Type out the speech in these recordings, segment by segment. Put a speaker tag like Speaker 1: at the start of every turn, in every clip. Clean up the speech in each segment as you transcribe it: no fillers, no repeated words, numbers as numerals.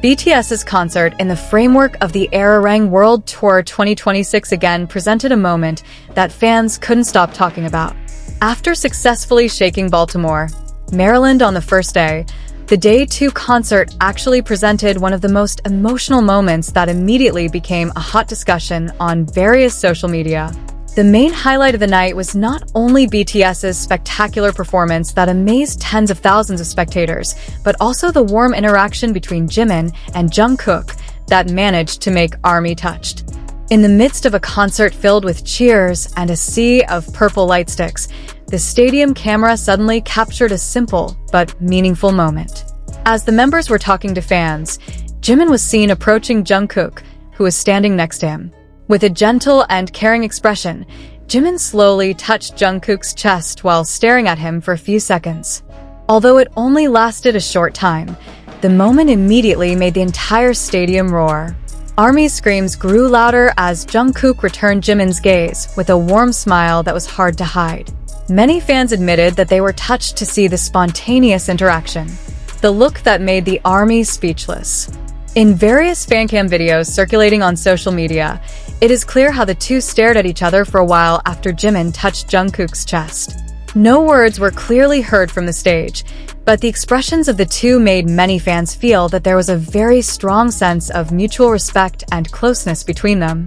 Speaker 1: BTS's concert in the framework of the Arirang World Tour 2026 again presented a moment that fans couldn't stop talking about. After successfully shaking Baltimore, Maryland on the first day, the Day 2 concert actually presented one of the most emotional moments that immediately became a hot discussion on various social media. The main highlight of the night was not only BTS's spectacular performance that amazed tens of thousands of spectators, but also the warm interaction between Jimin and Jungkook that managed to make ARMY touched. In the midst of a concert filled with cheers and a sea of purple light sticks, the stadium camera suddenly captured a simple but meaningful moment. As the members were talking to fans, Jimin was seen approaching Jungkook, who was standing next to him. With a gentle and caring expression, Jimin slowly touched Jungkook's chest while staring at him for a few seconds. Although it only lasted a short time, the moment immediately made the entire stadium roar. ARMY's screams grew louder as Jungkook returned Jimin's gaze with a warm smile that was hard to hide. Many fans admitted that they were touched to see the spontaneous interaction, the look that made the ARMY speechless. In various fancam videos circulating on social media, it is clear how the two stared at each other for a while after Jimin touched Jungkook's chest. No words were clearly heard from the stage, but the expressions of the two made many fans feel that there was a very strong sense of mutual respect and closeness between them.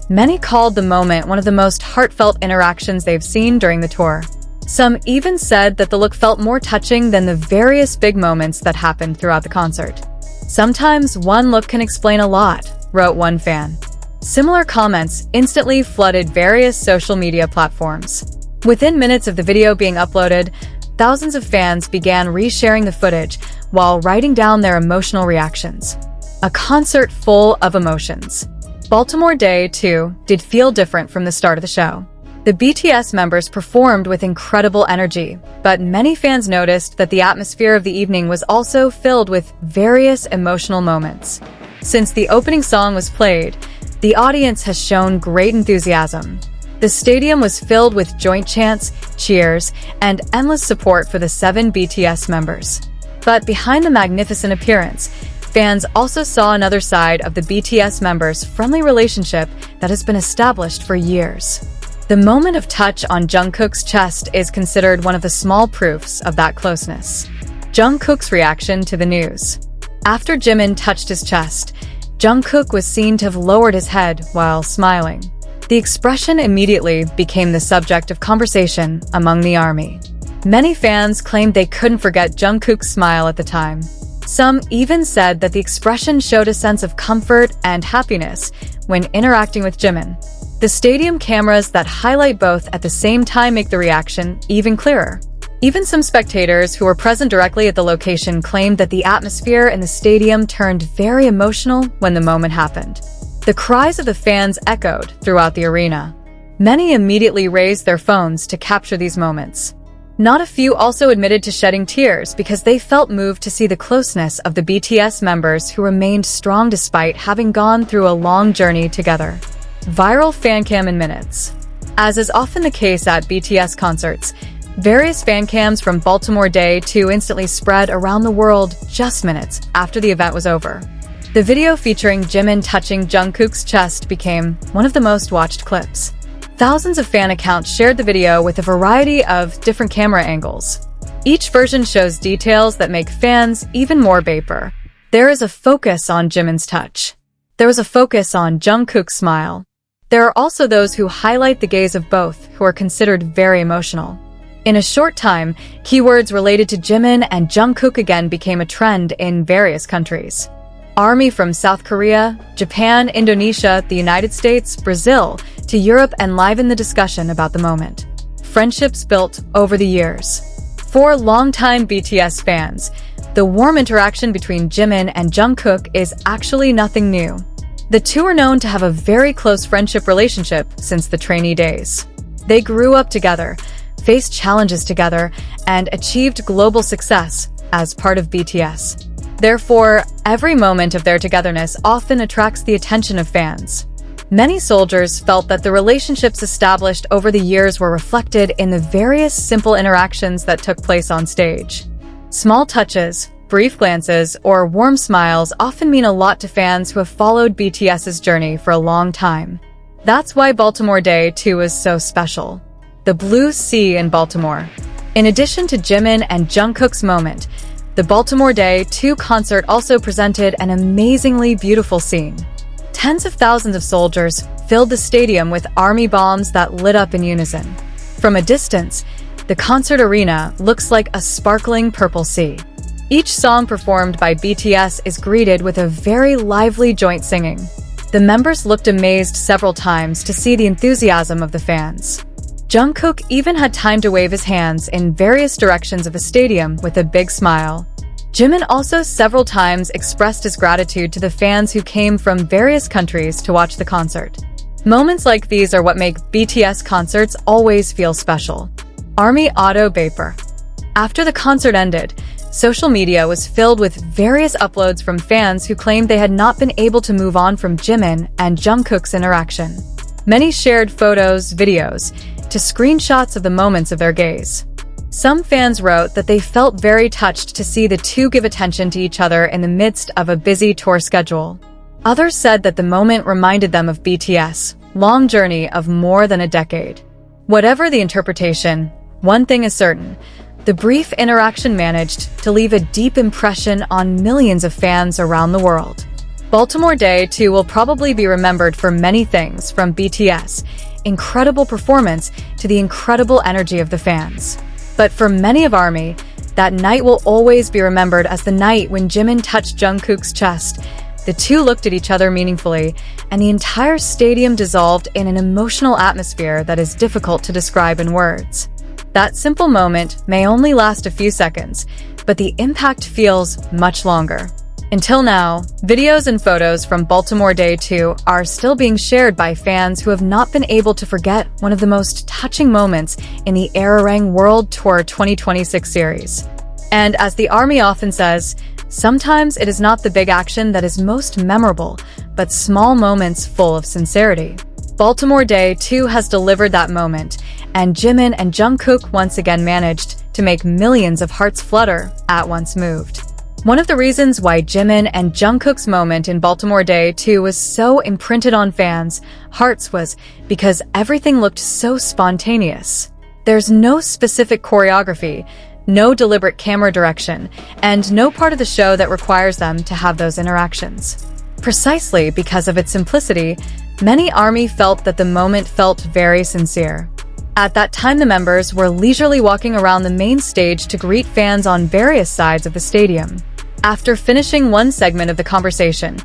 Speaker 1: Many called the moment one of the most heartfelt interactions they've seen during the tour. Some even said that the look felt more touching than the various big moments that happened throughout the concert. "Sometimes one look can explain a lot," wrote one fan. Similar comments instantly flooded various social media platforms. Within minutes of the video being uploaded, thousands of fans began resharing the footage while writing down their emotional reactions. A concert full of emotions. Baltimore Day 2 did feel different from the start of the show. The BTS members performed with incredible energy, but many fans noticed that the atmosphere of the evening was also filled with various emotional moments. Since the opening song was played, the audience has shown great enthusiasm. The stadium was filled with joint chants, cheers, and endless support for the 7 BTS members. But behind the magnificent appearance, fans also saw another side of the BTS members' friendly relationship that has been established for years. The moment of touch on Jungkook's chest is considered one of the small proofs of that closeness. Jungkook's reaction to the news. After Jimin touched his chest, Jungkook was seen to have lowered his head while smiling. The expression immediately became the subject of conversation among the ARMY. Many fans claimed they couldn't forget Jungkook's smile at the time. Some even said that the expression showed a sense of comfort and happiness when interacting with Jimin. The stadium cameras that highlight both at the same time make the reaction even clearer. Even some spectators who were present directly at the location claimed that the atmosphere in the stadium turned very emotional when the moment happened. The cries of the fans echoed throughout the arena. Many immediately raised their phones to capture these moments. Not a few also admitted to shedding tears because they felt moved to see the closeness of the BTS members who remained strong despite having gone through a long journey together. Viral fancam in minutes. As is often the case at BTS concerts, various fancams from Baltimore Day 2 instantly spread around the world just minutes after the event was over. The video featuring Jimin touching Jungkook's chest became one of the most watched clips. Thousands of fan accounts shared the video with a variety of different camera angles. Each version shows details that make fans even more vapor. There is a focus on Jimin's touch. There was a focus on Jungkook's smile. There are also those who highlight the gaze of both, who are considered very emotional. In a short time, keywords related to Jimin and Jungkook again became a trend in various countries. ARMY from South Korea, Japan, Indonesia, the United States, Brazil, to Europe enlivened the discussion about the moment. Friendships built over the years. For longtime BTS fans, the warm interaction between Jimin and Jungkook is actually nothing new. The two are known to have a very close friendship relationship since the trainee days. They grew up together, faced challenges together, and achieved global success as part of BTS. Therefore, every moment of their togetherness often attracts the attention of fans. Many soldiers felt that the relationships established over the years were reflected in the various simple interactions that took place on stage. Small touches, brief glances or warm smiles often mean a lot to fans who have followed BTS's journey for a long time. That's why Baltimore Day 2 is so special. The Blue Sea in Baltimore. In addition to Jimin and Jungkook's moment, the Baltimore Day 2 concert also presented an amazingly beautiful scene. Tens of thousands of soldiers filled the stadium with army bombs that lit up in unison. From a distance, the concert arena looks like a sparkling purple sea. Each song performed by BTS is greeted with a very lively joint singing. The members looked amazed several times to see the enthusiasm of the fans. Jungkook even had time to wave his hands in various directions of the stadium with a big smile. Jimin also several times expressed his gratitude to the fans who came from various countries to watch the concert. Moments like these are what make BTS concerts always feel special. Army Auto Vapor. After the concert ended, social media was filled with various uploads from fans who claimed they had not been able to move on from Jimin and Jungkook's interaction. Many shared photos, videos, to screenshots of the moments of their gaze. Some fans wrote that they felt very touched to see the two give attention to each other in the midst of a busy tour schedule. Others said that the moment reminded them of BTS' long journey of more than a decade. Whatever the interpretation, one thing is certain: the brief interaction managed to leave a deep impression on millions of fans around the world. Baltimore Day 2 will probably be remembered for many things, from BTS' incredible performance to the incredible energy of the fans. But for many of ARMY, that night will always be remembered as the night when Jimin touched Jungkook's chest. The two looked at each other meaningfully, and the entire stadium dissolved in an emotional atmosphere that is difficult to describe in words. That simple moment may only last a few seconds, but the impact feels much longer. Until now, videos and photos from Baltimore Day 2 are still being shared by fans who have not been able to forget one of the most touching moments in the Arirang World Tour 2026 series. And as the ARMY often says, sometimes it is not the big action that is most memorable, but small moments full of sincerity. Baltimore Day 2 has delivered that moment, and Jimin and Jungkook once again managed to make millions of hearts flutter at once moved. One of the reasons why Jimin and Jungkook's moment in Baltimore Day 2 was so imprinted on fans' hearts was because everything looked so spontaneous. There's no specific choreography, no deliberate camera direction, and no part of the show that requires them to have those interactions. Precisely because of its simplicity, many ARMY felt that the moment felt very sincere. At that time, the members were leisurely walking around the main stage to greet fans on various sides of the stadium. After finishing one segment of the conversation,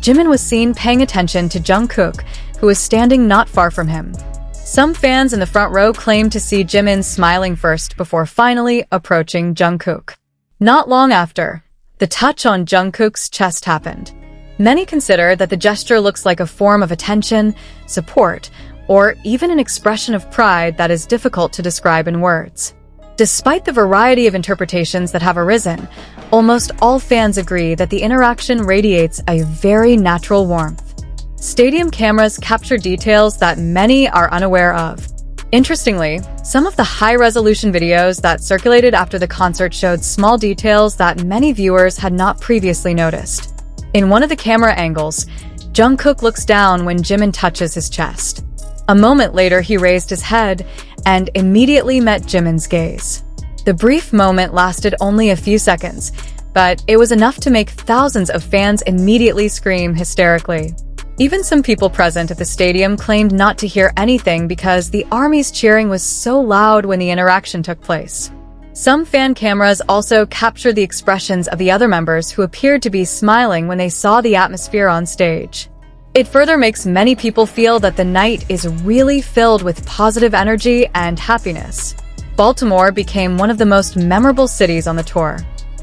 Speaker 1: Jimin was seen paying attention to Jungkook, who was standing not far from him. Some fans in the front row claimed to see Jimin smiling first before finally approaching Jungkook. Not long after, the touch on Jungkook's chest happened. Many consider that the gesture looks like a form of attention, support, or even an expression of pride that is difficult to describe in words. Despite the variety of interpretations that have arisen, almost all fans agree that the interaction radiates a very natural warmth. Stadium cameras capture details that many are unaware of. Interestingly, some of the high-resolution videos that circulated after the concert showed small details that many viewers had not previously noticed. In one of the camera angles, Jungkook looks down when Jimin touches his chest. A moment later, he raised his head and immediately met Jimin's gaze. The brief moment lasted only a few seconds, but it was enough to make thousands of fans immediately scream hysterically. Even some people present at the stadium claimed not to hear anything because the ARMY's cheering was so loud when the interaction took place. Some fan cameras also captured the expressions of the other members who appeared to be smiling when they saw the atmosphere on stage. It further makes many people feel that the night is really filled with positive energy and happiness. Baltimore became one of the most memorable cities on the tour.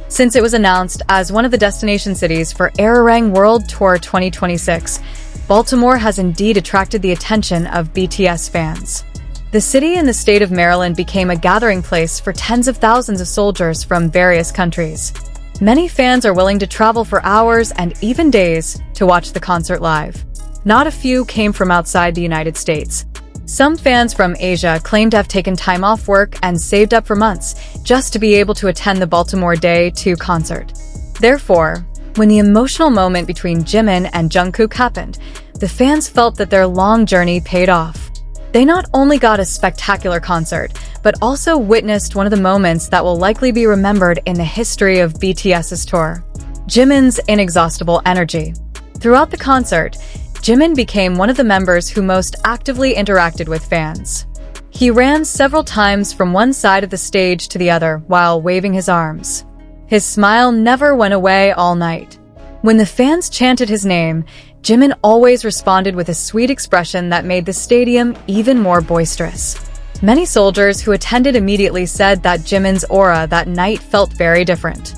Speaker 1: Since it was announced as one of the destination cities for Arirang World Tour 2026, Baltimore has indeed attracted the attention of BTS fans. The city in the state of Maryland became a gathering place for tens of thousands of soldiers from various countries. Many fans are willing to travel for hours and even days to watch the concert live. Not a few came from outside the United States. Some fans from Asia claim to have taken time off work and saved up for months just to be able to attend the Baltimore Day 2 concert. Therefore, when the emotional moment between Jimin and Jungkook happened, the fans felt that their long journey paid off. They not only got a spectacular concert, but also witnessed one of the moments that will likely be remembered in the history of BTS's tour: Jimin's inexhaustible energy. Throughout the concert, Jimin became one of the members who most actively interacted with fans. He ran several times from one side of the stage to the other while waving his arms. His smile never went away all night. When the fans chanted his name, Jimin always responded with a sweet expression that made the stadium even more boisterous. Many soldiers who attended immediately said that Jimin's aura that night felt very different.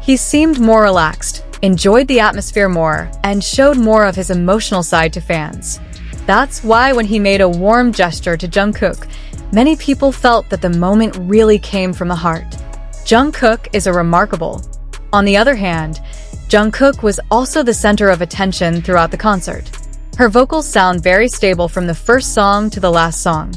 Speaker 1: He seemed more relaxed, enjoyed the atmosphere more, and showed more of his emotional side to fans. That's why when he made a warm gesture to Jungkook, many people felt that the moment really came from the heart. Jungkook is a remarkable. On the other hand, Jungkook was also the center of attention throughout the concert. Her vocals sound very stable from the first song to the last song.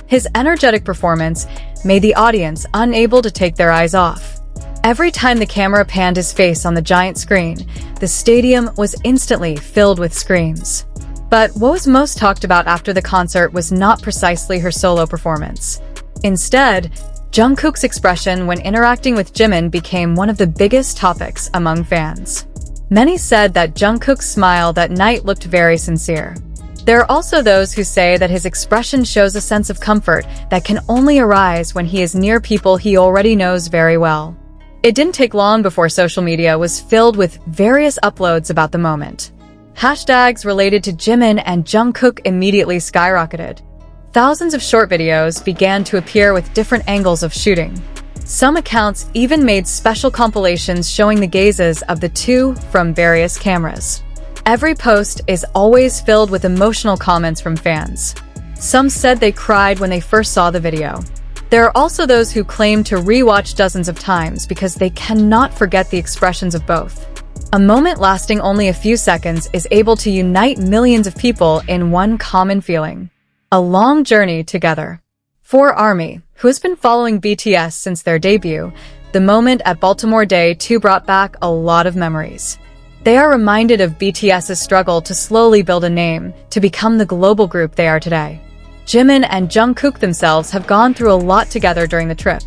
Speaker 1: His energetic performance made the audience unable to take their eyes off. Every time the camera panned his face on the giant screen, the stadium was instantly filled with screams. But what was most talked about after the concert was not precisely her solo performance. Instead, Jungkook's expression when interacting with Jimin became one of the biggest topics among fans. Many said that Jungkook's smile that night looked very sincere. There are also those who say that his expression shows a sense of comfort that can only arise when he is near people he already knows very well. It didn't take long before social media was filled with various uploads about the moment. Hashtags related to Jimin and Jungkook immediately skyrocketed. Thousands of short videos began to appear with different angles of shooting. Some accounts even made special compilations showing the gazes of the two from various cameras. Every post is always filled with emotional comments from fans. Some said they cried when they first saw the video. There are also those who claim to re-watch dozens of times because they cannot forget the expressions of both. A moment lasting only a few seconds is able to unite millions of people in one common feeling: a long journey together. For ARMY, who has been following BTS since their debut, the moment at Baltimore Day 2 brought back a lot of memories. They are reminded of BTS's struggle to slowly build a name to become the global group they are today. Jimin and Jungkook themselves have gone through a lot together during the trip.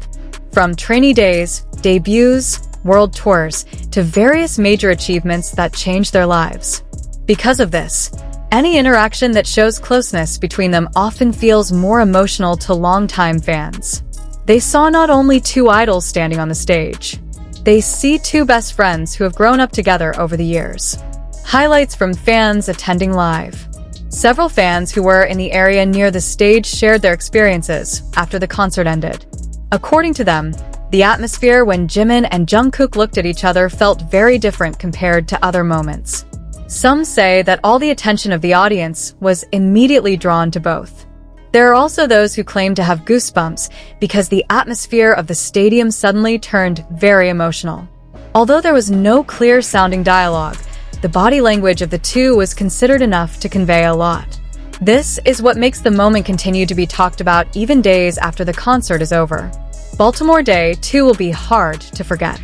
Speaker 1: From trainee days, debuts, world tours, to various major achievements that changed their lives. Because of this, any interaction that shows closeness between them often feels more emotional to longtime fans. They saw not only two idols standing on the stage, they see two best friends who have grown up together over the years. Highlights from fans attending live. Several fans who were in the area near the stage shared their experiences after the concert ended. According to them, the atmosphere when Jimin and Jungkook looked at each other felt very different compared to other moments. Some say that all the attention of the audience was immediately drawn to both. There are also those who claim to have goosebumps because the atmosphere of the stadium suddenly turned very emotional. Although there was no clear-sounding dialogue, the body language of the two was considered enough to convey a lot. This is what makes the moment continue to be talked about even days after the concert is over. Baltimore Day 2 will be hard to forget.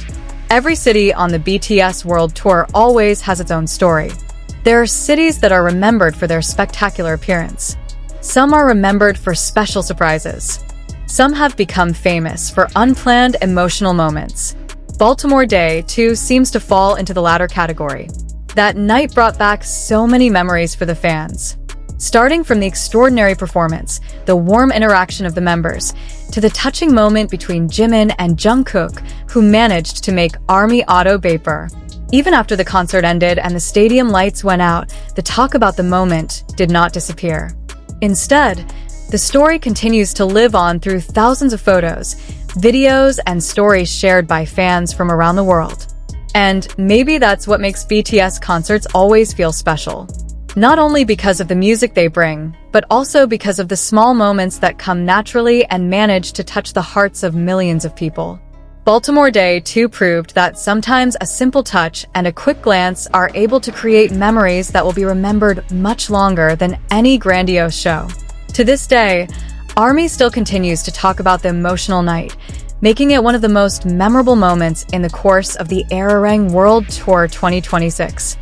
Speaker 1: Every city on the BTS World Tour always has its own story. There are cities that are remembered for their spectacular appearance. Some are remembered for special surprises. Some have become famous for unplanned emotional moments. Baltimore Day 2 seems to fall into the latter category. That night brought back so many memories for the fans. Starting from the extraordinary performance, the warm interaction of the members, to the touching moment between Jimin and Jungkook, who managed to make ARMY auto vapor. Even after the concert ended and the stadium lights went out, the talk about the moment did not disappear. Instead, the story continues to live on through thousands of photos, videos, and stories shared by fans from around the world. And maybe that's what makes BTS concerts always feel special. Not only because of the music they bring, but also because of the small moments that come naturally and manage to touch the hearts of millions of people. Baltimore Day 2 proved that sometimes a simple touch and a quick glance are able to create memories that will be remembered much longer than any grandiose show. To this day, ARMY still continues to talk about the emotional night, making it one of the most memorable moments in the course of the Arirang World Tour 2026.